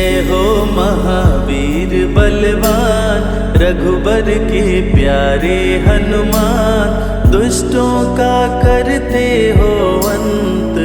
जय हो महावीर बलवान, रघुबर के प्यारे हनुमान। दुष्टों का करते हो अंत,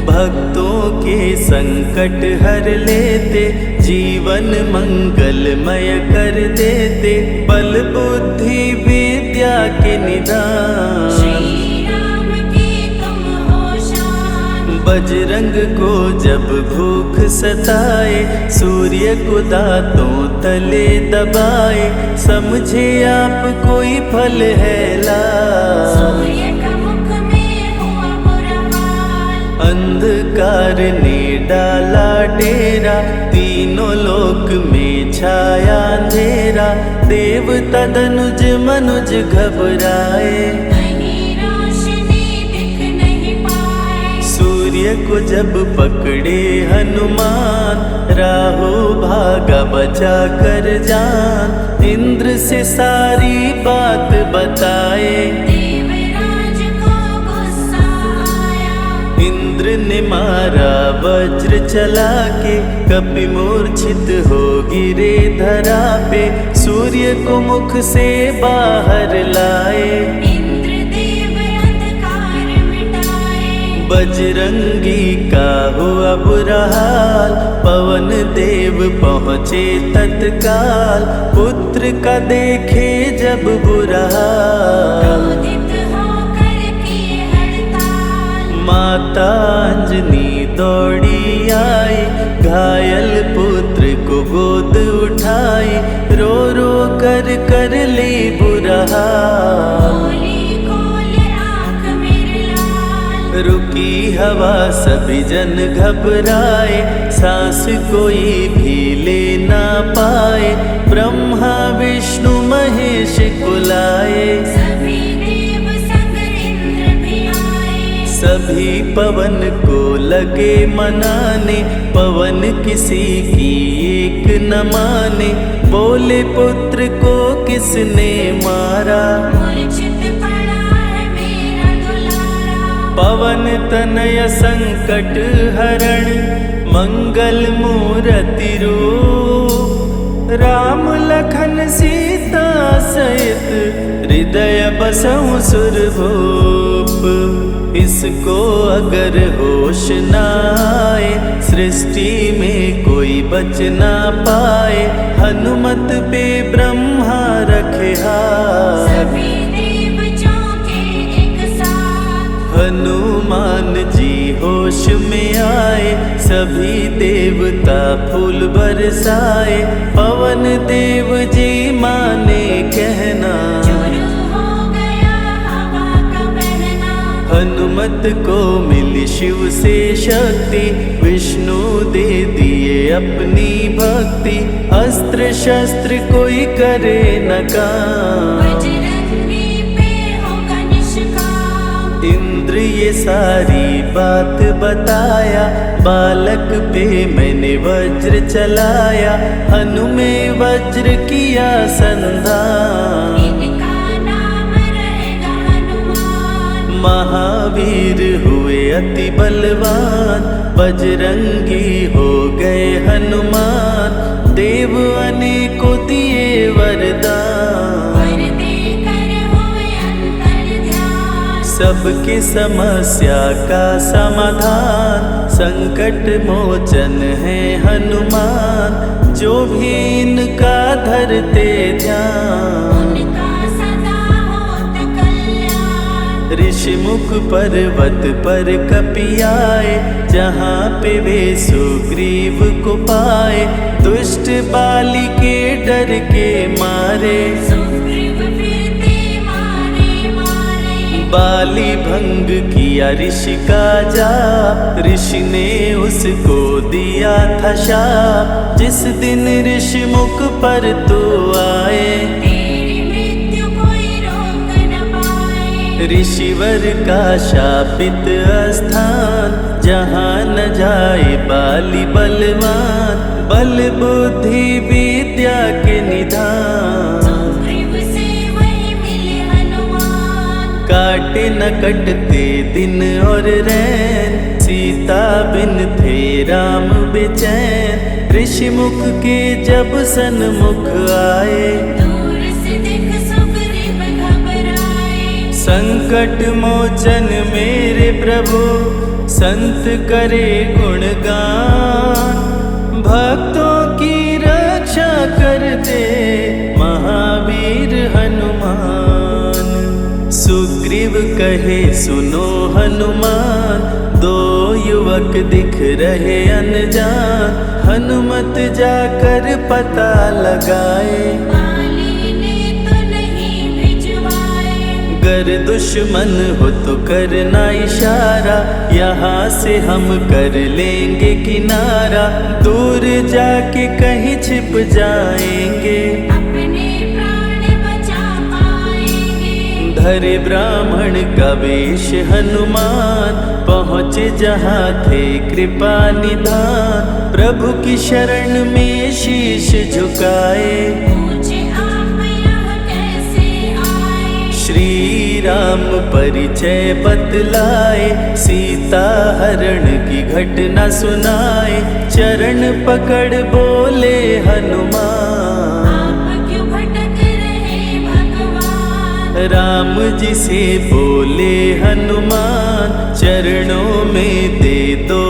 भक्तों के संकट हर लेते, जीवन मंगलमय कर देते। बल बुद्धि विद्या के निदान, बजरंग को जब भूख सताए, सूर्य को दांतों तले दबाए। समझे आप कोई फल है लाल, अंधकार ने डाला डेरा, तीनों लोक में छाया अंधेरा। देवता धनुज मनुज घबराए, सूर्य को जब पकड़े हनुमान, राहु भागा बचा कर जान। इंद्र से सारी बात बताए, इंद्र ने मारा वज्र चला के, कपि मूर्छित हो गिरे धरा पे। सूर्य को मुख से बाहर लाए, बजरंगी का हुआ बुरा हाल। पवन देव पहुँचे तत्काल, पुत्र का देखे जब बुरा हाल। माता अंजनी दौड़ी आई, घायल पुत्र को गोद उठाई। रो रो कर ली बुरा हाल, रुकी हवा सभी जन घबराए। सांस कोई भी ले ना पाए, ब्रह्मा विष्णु महेश कुलाए। सभी पवन को लगे मनाने, पवन किसी की एक न माने। बोले पुत्र को किसने मारा, पवन तनय संकट हरण, मंगल मूर्ति रूप। राम लखन सीता सहित, हृदय बसहु सुरभूप। इसको अगर होश न आए, सृष्टि में कोई बच ना पाए। हनुमत पे ब्रह्मा रखे हाथ, हनुमान जी होश में आए। सभी देवता फूल बरसाए, पवन देव जी माने कहना। हनुमत को मिली शिव से शक्ति, विष्णु दे दिए अपनी भक्ति। अस्त्र शस्त्र कोई करे न काम, इंद्र ये सारी बात बताया। बालक पे मैंने वज्र चलाया, हनु में वज्र किया संधान। महावीर हुए अति बलवान, बजरंगी हो गए हनुमान। देव अनेकों दिए वरदान, सबकी समस्या का समाधान। संकट मोचन है हनुमान, जो भी इनका धरते ध्यान। ऋषि मुख पर्वत पर कपि आए, जहाँ पे वे सुग्रीव को पाए। दुष्ट बाली के डर के मारे, बाली भंग किया ऋषि का जाप। ऋषि ने उसको दिया था शाप, जिस दिन ऋषि मुख पर तो आए। ऋषिवर का शापित स्थान, जहाँ न जाए बाली बलवान। बल बुद्धि विद्या के निधान, काटे न कटते दिन और रैन। सीता दिन थे राम बेचैन, ऋषि मुख के जब सन्मुख आए। दूर से देख सुग्रीव घबराए, संकट मोचन मेरे प्रभु, संत करे गुणगान। भक्तों की रक्षा करते महावीर हनुमान। सुग्रीव कहे सुनो हनुमान, दो युवक दिख रहे अनजान। हनुमत जाकर पता लगाए, वाली ने तो नहीं भिजवाए। गर दुश्मन हो तो करना इशारा, यहाँ से हम कर लेंगे किनारा। दूर जाके कहीं छिप जाएंगे, अपने प्राण बचा पाएंगे। धरे ब्राह्मण का वेश हनुमान, पहुँचे जहाँ थे कृपा निधान। प्रभु की शरण में शीश झुकाए, पूछे आप यहाँ कैसे आए। श्री राम परिचय बतलाए, सीता हरण की घटना सुनाए। चरण पकड़ बोले हनुमान, आप क्यों भटक रहे भगवान। राम जी से बोले हनुमान, चरणों में दे दो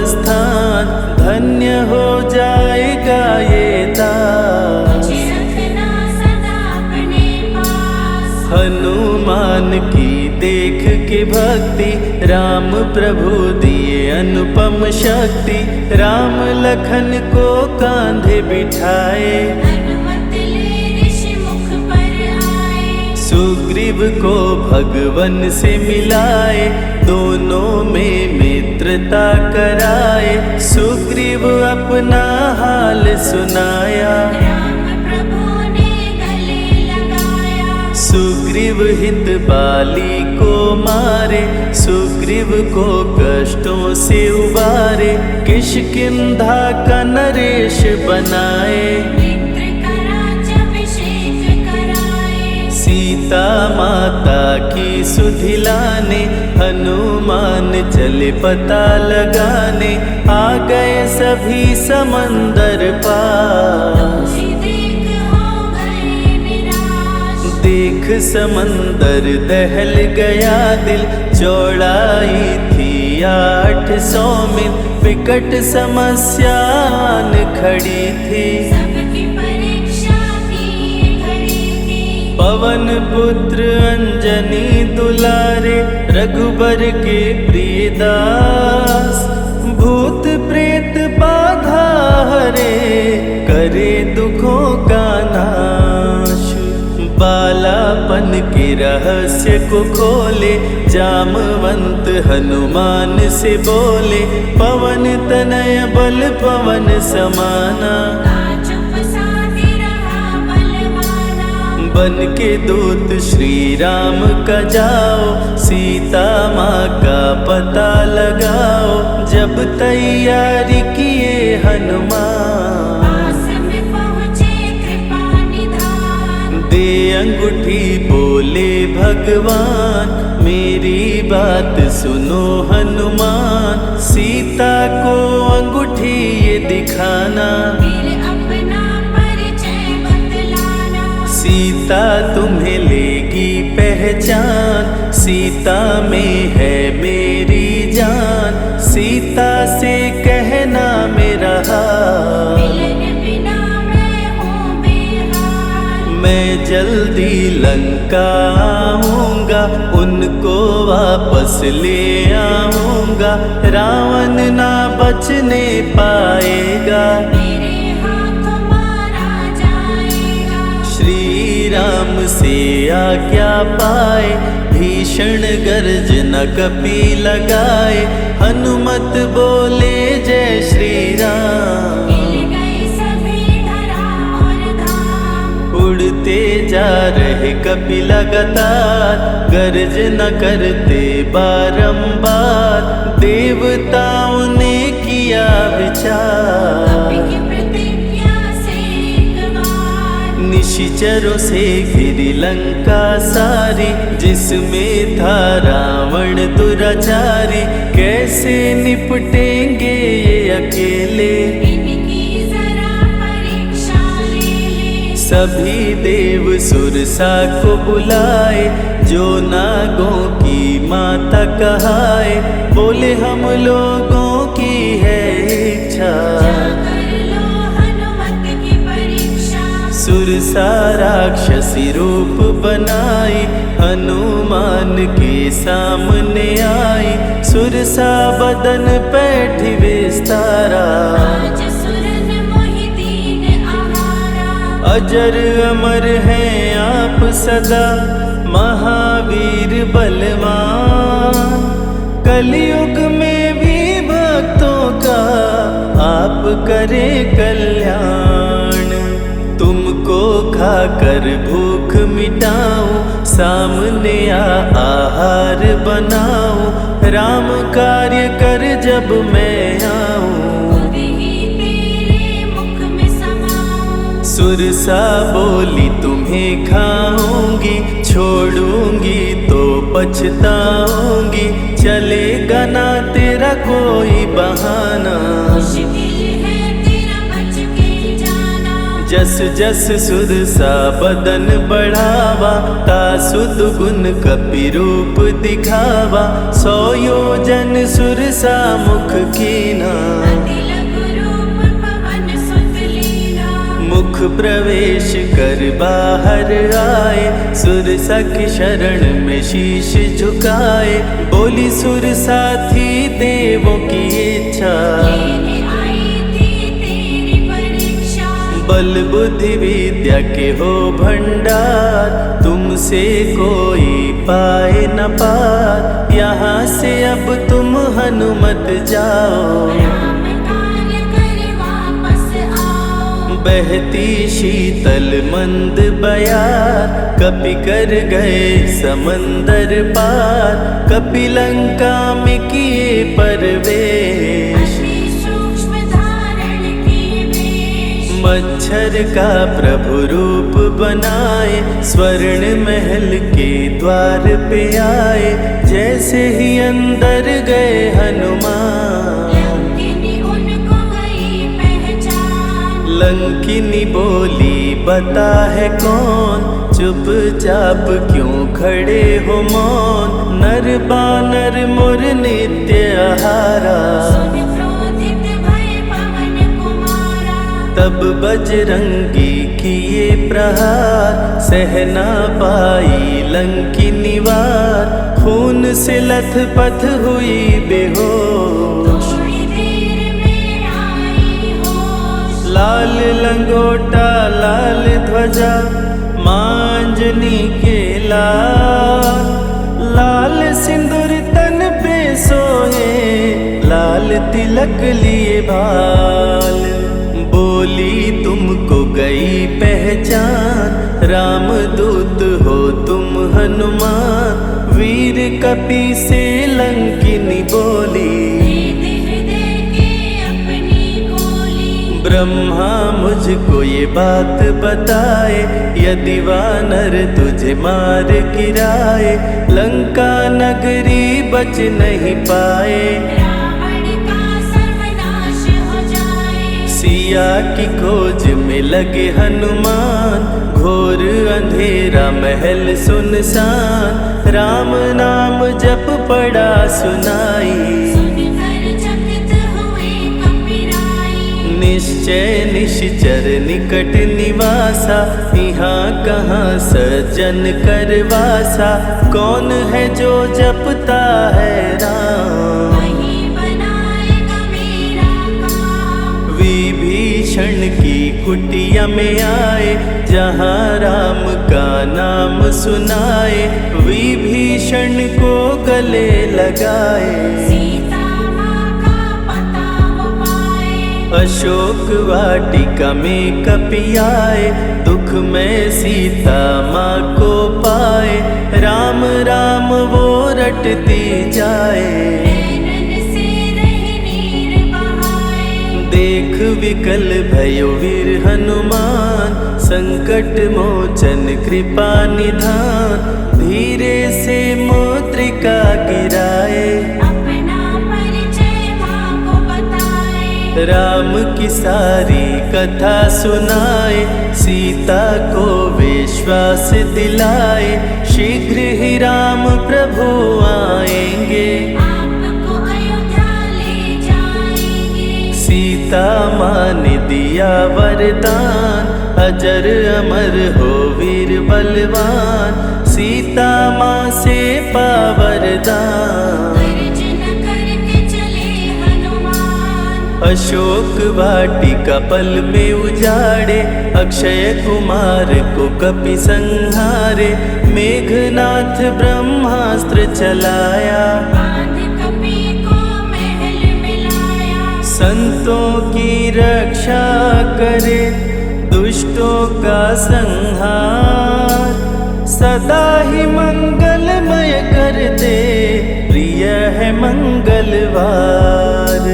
स्थान। धन्य हो जाएगा ये दास, मुझे रखना सदा अपने पास। हनुमान की देख के भक्ति, राम प्रभु दिए अनुपम शक्ति। राम लखन को कांधे बिठाए, हनुमत ले ऋषि मुख पर आए। सुग्रीव को भगवन से मिलाए, दोनों में मित्रता कराए। सुग्रीव अपना हाल सुनाया, राम प्रभु ने गले लगाया। सुग्रीव हित बाली को मारे, सुग्रीव को कष्टों से उबारे। किष्किंधा का नरेश बनाए, मित्र का राज्याभिषेक कराए। सीता माता की सुधि लाने, हनुमान चले पता लगाने। आ गए सभी समंदर पास, तुझे देख हो गए निराश। देख समंदर दहल गया दिल। चौड़ाई थी 800 मील, विकट समस्यान खड़ी थी। सबकी परीक्षा की घड़ी थी। पवन पुत्र अंजनी दुलारे, रघुबर के प्रिय दास। भूत प्रेत बाधा हरे, करे दुखों का नाश। बालापन के रहस्य को खोले, जामवंत हनुमान से बोले। पवन तनय बल पवन समाना, चुप साधे रहा बलवाना। बन के दूत श्री राम का जाओ, सीता माँ का पता लगाओ। जब तैयारी किए हनुमान, पास में पहुँचे कृपा निधान। दे अंगूठी बोले भगवान, मेरी बात सुनो हनुमान। सीता को अंगूठी ये दिखाना, फिर अपना परिचय बतलाना। सीता तुम्हें लेगी पहचान। सीता में है मेरी जान, सीता से कहना मेरा हाल। मिलन बिना मैं हूँ बेहाल। मैं जल्दी लंका आऊँगा, उनको वापस ले आऊँगा। रावण ना बचने पाएगा, मेरे हाथों मारा जाएगा। श्री राम से आज्ञा पाए, भीषण गर्जना कपि लगाए। हनुमत बोले जय श्री राम, मिल गए सभी धरा और धाम। उड़ते जा रहे कपि लगातार, गर्जना करते बारंबार। देवताओं ने किया विचार, कपि की प्रतिज्ञा से एक बार। निश निशिचरों से घिरी लंका सारी, जिसमें था रावण दुराचारी। कैसे निपटेंगे ये अकेले, इनकी जरा परीक्षा ले ले। सभी देव सुरसा को बुलाए, जो नागों की माता कहाए। बोले हम लोगों की है इच्छा, जाकर लो हनुमत की परीक्षा। सुरसा राक्षसी रूप बनाई, हनुमान के सामने आई। सुरसा बदन पैठ विस्तारा, आज सुरन मोहि दीन आहारा। अजर अमर हैं आप सदा, महावीर बलवान। कलयुग में भी भक्तों का आप करें कल्याण। तुमको खाकर भूख मिटाऊं, सामने आहार बनाऊं। राम कार्य कर जब मैं आऊं, खुद ही तेरे मुख में समाऊं। सुरसा बोली तुम्हें खाऊंगी, छोड़ूंगी तो पछताऊंगी। चलेगा ना तेरा कोई बहाना, मुश्किल है तेरा बच के जाना। जस जस सुरसा बदन बढ़ावा, तासुद गुण कपि रूप दिखावा। 100 योजन सुरसा मुख कीना, तिलक रूप पवन सुत लीना। मुख प्रवेश कर बाहर आए, सुरसा की शरण में शीश झुकाए। बोली सुरसा थी देवों की इच्छा, लेने आई थी तेरी परीक्षा। बल बुद्धि विद्या के हो भंडार, तुमसे कोई पाए न पार। यहाँ से अब तुम हनुमत जाओ, राम कार्य कर वापस आओ। बहती शीतल मंद बयार, कपि कर गए समंदर पार। कपि लंका में किए परवेश, अति सूक्ष्म धारण किए वेश। मच्छर का प्रभु रूप बनाए, स्वर्ण महल के द्वार पे आए। जैसे ही अंदर गए हनुमान, लंकिनी उनको गई पहचान। लंकिनी बोली बता है कौन, चुपचाप क्यों खड़े हो मौन। नर बानर मोर नित्य आहारा, सुन क्रोधित भय पवन कुमारा। तब बजरंगी किए प्रहार, सहना पाई लंकिनी वार। खून से लथपथ हुई बेहोश, थोड़ी देर में आई होश। लाल लंगोटा लाल ध्वजा, मांजनी के लाल। लाल सिंदूर तन पे सोए, लाल तिलक लिए बाल। बोली तुमको गई पहचान, रामदूत हो तुम हनुमान। वीर कपि से लंकिनी बोली, हृदय के अपनी गोली। ब्रह्मा मुझको ये बात बताए, यदि वानर तुझे मार गिराए। लंका नगरी बच नहीं पाए, रावण का सर्वनाश हो जाए। सिया की खोज में लगे हनुमान, घोर अंधेरा महल सुनसान। राम नाम जप पड़ा सुनाई, सुनकर चकित हुए कपिराई। निश्चय निश्चर निकट निवासा, यहाँ कहाँ सज्जन करवासा। कौन है जो जपता है राम, वही बनाएगा मेरा काम। विभीषण की कुटिया में आए, जहाँ राम का नाम सुनाए। विभीषण को गले लगाए, सीता माँ का पता वो पाए। अशोक वाटिका में कपि आए, दुख में सीता माँ को पाए। राम राम वो रटती जाए, नैनन से रह नीर बहाए। देख विकल भयो वीर हनुमान, संकट मोचन कृपा निधान। धीरे से मुद्रिका गिराए, अपना परिचय माँ को बताए। राम की सारी कथा सुनाए, सीता को विश्वास दिलाए। शीघ्र ही राम प्रभु आएंगे, आपको अयोध्या ले जाएंगे। सीता माँ ने दिया वरदान, अजर अमर हो वीर बलवान। सीता माँ से पा वरदान, गर्जन करके चले हनुमान। अशोक वाटिका पल में उजाड़े, अक्षय कुमार को कपि संहारे। मेघनाथ ब्रह्मास्त्र चलाया, बांध कपि को महल मिलाया। संतों की रक्षा करे, दुष्टों का संहार। सदा ही मंगलमय कर दे, प्रिय है मंगलवार।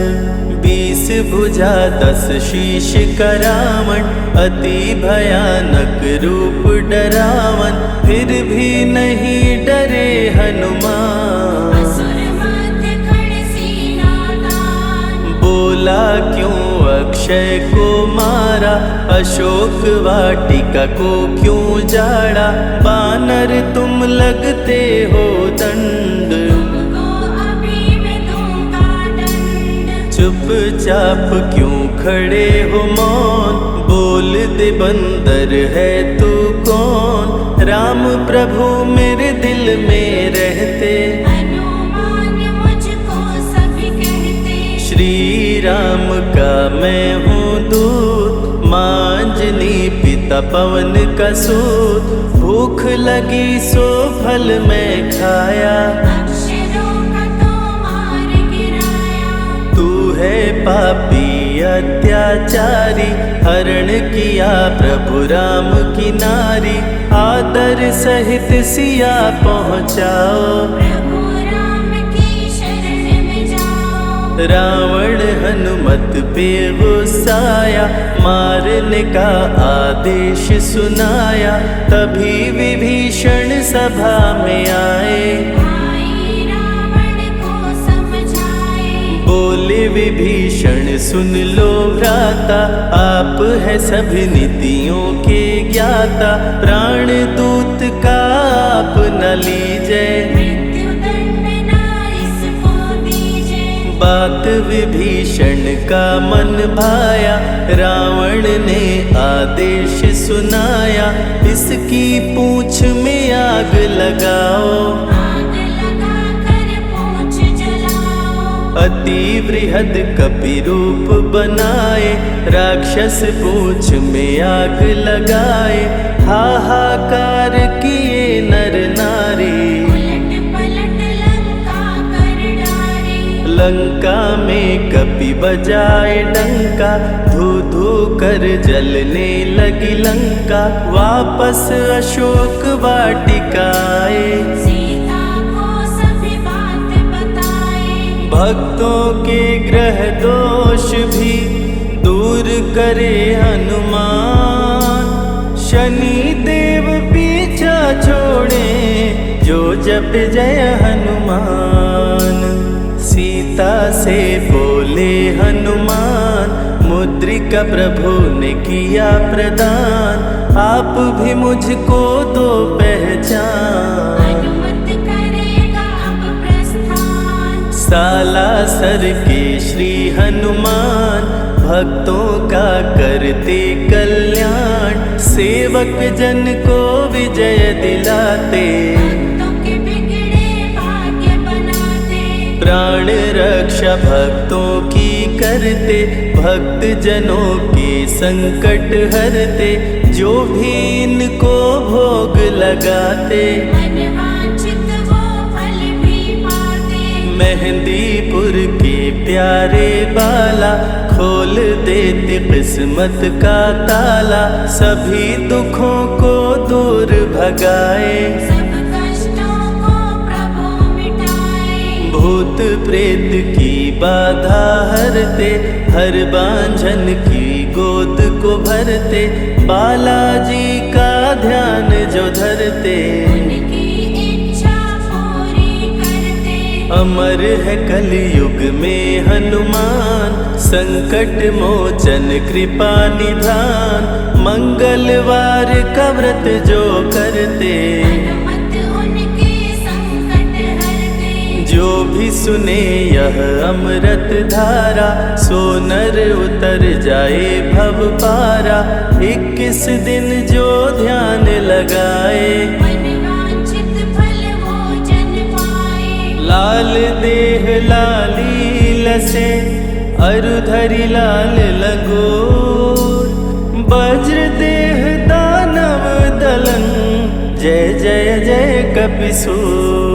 20 भुजा 10 शीश का रावण, अति भयानक रूप डरावन। फिर भी नहीं डरे हनुमान, असुर माथे खड़े सीना तान। बोला क्यों अक्षय को मारा, अशोक वाटिका को क्यों जाड़ा। बानर तुम लगते हो दंड, तुमको अभी मैं दूंगा दंड। चुपचाप क्यों खड़े हो मौन, बोल दे बंदर है तू कौन। राम प्रभु मेरे दिल में रहते, हनुमान मुझको सभी कहते। श्री राम का मैं हूँ दूत, माँ अंजनी पिता पवन का सूत। भूख लगी सो फल मैं खाया, अक्षरों का तो मार गिराया। तू है पापी अत्याचारी, हरण किया प्रभु राम की नारी। आदर सहित सिया पहुँचाओ, प्रभु राम की शरण में जाओ। रावण हनुमत पे गुस्साया, मारने का आदेश सुनाया। तभी विभीषण सभा में आए, भाई रावण को समझाए। बोले विभीषण सुन लो भ्राता, आप है सभी नीतियों के ज्ञाता। प्राण दूत का आप न लीजिए, मृत्यु दंड ना इसको दीजिए। बात विभीषण का मन भाया, रावण ने आदेश सुनाया। इसकी पूंछ में आग लगाओ, आग लगा कर पूंछ जलाओ। अति बृहद कपि रूप बनाए, राक्षस पूंछ में आग लगाए। हाहाकार किए नर नारी, उलट पलट लंका कर डारे। लंका में कपि बजाए डंका, धू धू कर जलने लगी लंका। वापस अशोक वाटिका आए, सीता को सभी बात बताए। भक्तों के ग्रह दोष भी दूर करे हनुमान। शनि देव पीछा छोड़े, जो जप जय हनुमान। सीता से बोले हनुमान, मुद्रिका प्रभु ने किया प्रदान। आप भी मुझको दो पहचान, अनुमत करेगा अब प्रस्थान। सालासर के श्री हनुमान, भक्तों का करते कल्याण। सेवक जन को विजय दिलाते, भक्तों के बिगड़े भाग्य बनाते। प्राण रक्षा भक्तों की करते, भक्त जनों के संकट हरते। जो भी इनको भोग लगाते, मनवांछित वो फल भी पाते। मेहंदीपुर के प्यारे बाला, खोल देते किस्मत का ताला। सभी दुखों को दूर भगाए, सब कष्टों को प्रभु मिटाए। भूत प्रेत की बाधा हरते, हर बांझन की गोद को भरते, बालाजी का ध्यान जो धरते, उनकी इच्छा पूरी करते। अमर है कलयुग में हनुमान, संकट मोचन कृपा निधान, मंगलवार का व्रत जो करते, हनुमत उनके संकट हरते। जो भी सुने यह अमृत धारा, सो नर उतर जाए भव पारा। 21 दिन जो ध्यान लगाए, मनवांछित फल वो जन पाए। लाल देह लाली लसे, अरुधरि लाल लंगोर, वज्र देह दानव दलन, जय जय जय कपिसूर।